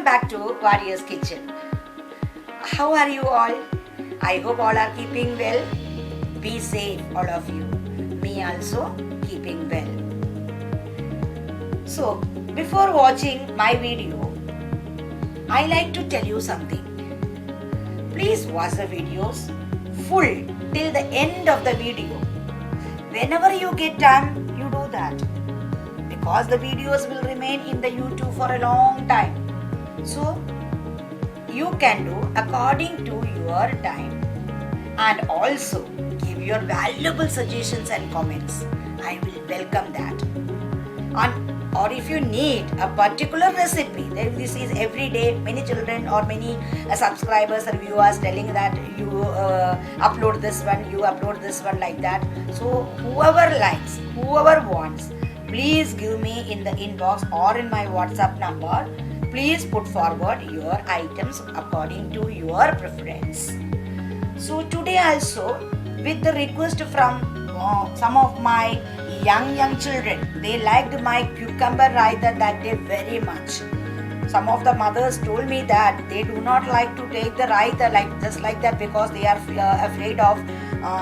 back to Warrior's Kitchen. How are you all? I hope all are keeping well. Be safe, all of you. Me also keeping well. So, before watching my video, I like to tell you something. Please watch the videos full till the end of the video. Whenever you get time, you do that. Because the videos will remain in the YouTube for a long time. So, you can do according to your time and also give your valuable suggestions and comments. I will welcome that. Or if you need a particular recipe, this is every day many children or many subscribers or viewers telling that you upload this one, you upload this one, like that. So whoever likes, whoever wants, please give me in the inbox or in my WhatsApp number. Please put forward your items according to your preference. So today also, with the request from some of my young children, they liked my cucumber raita that day very much. Some of the mothers told me that they do not like to take the raita just like that because they are afraid of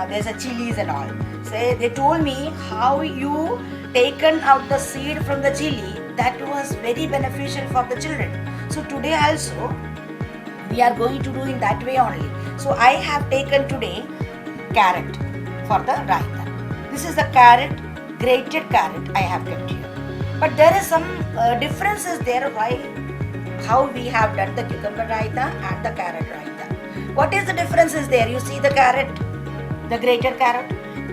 there's a chilies and all. So they told me how you taken out the seed from the chili, that was very beneficial for the children. So today also we are going to do in that way only. So I have taken today carrot for the raita. This is the carrot, grated carrot I have kept here. But there is some differences there how we have done the cucumber raita and the carrot raita. What is the differences there? You see the carrot, the grated carrot.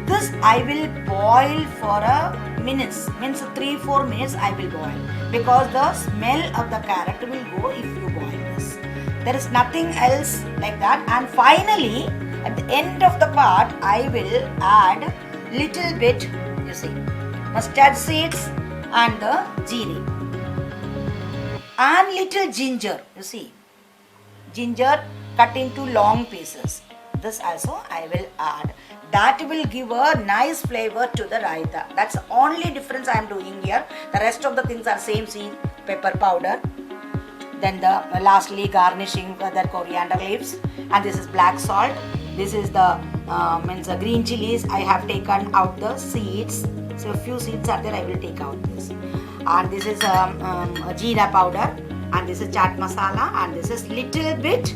This I will boil for a minutes, means 3-4 minutes I will boil, because the smell of the carrot will go if you boil this. There is nothing else like that. And finally, at the end of the part, I will add little bit, you see, mustard seeds and the jeera and little ginger, you see, ginger cut into long pieces. This also I will add. That will give a nice flavor to the raita. That's the only difference I am doing here. The rest of the things are same scene, pepper powder. Then the lastly garnishing the coriander leaves. And this is black salt. This is the green chilies. I have taken out the seeds. So a few seeds are there, I will take out this. And this is jeera powder. And this is chaat masala. And this is little bit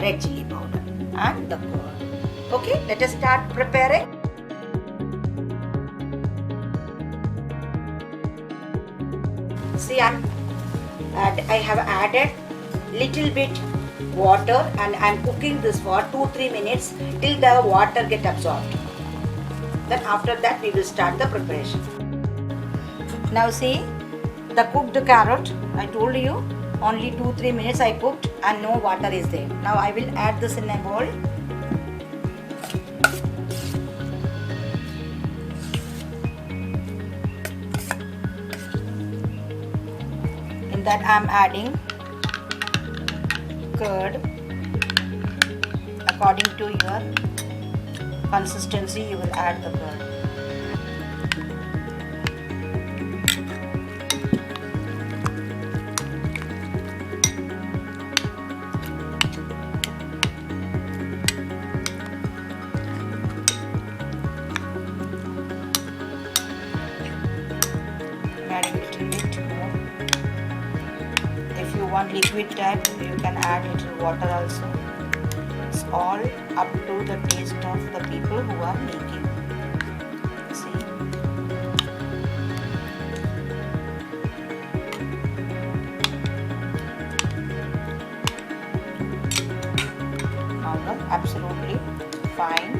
red chili powder. And the curd. Okay, let us start preparing. See, I have added little bit water and I am cooking this for 2-3 minutes till the water get absorbed. Then after that we will start the preparation. Now see, the cooked carrot, I told you only 2-3 minutes I cooked and no water is there. Now I will add this in a bowl. In that I am adding curd. According to your consistency you will add the curd. Add a little bit more. If you want liquid type, you can add little water also. It's all up to the taste of the people who are making. See? Now the absolutely fine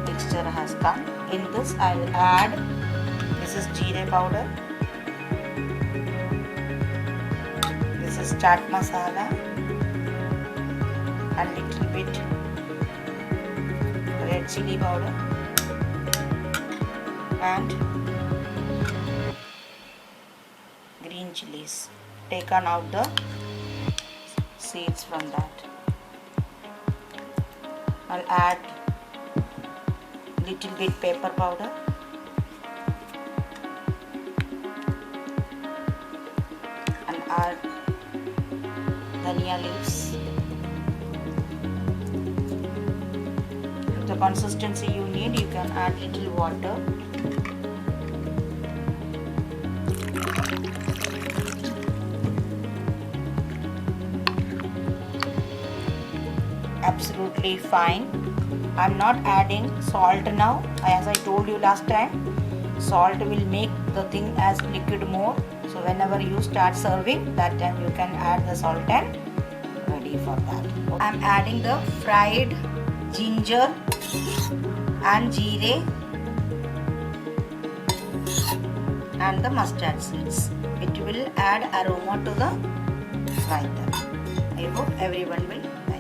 mixture has come. In this I will add, this is jeera powder. This is chaat masala and little bit red chili powder and green chilies. Taken out the seeds from that. I'll add little bit pepper powder. add dhania leaves. If the consistency you need, you can add little water. Absolutely fine. I'm not adding salt now. As I told you last time, salt will make the thing as liquid more. So whenever you start serving, that time you can add the salt and ready for that. I'm adding the fried ginger and jeera and the mustard seeds. It will add aroma to the raita. I hope everyone will like.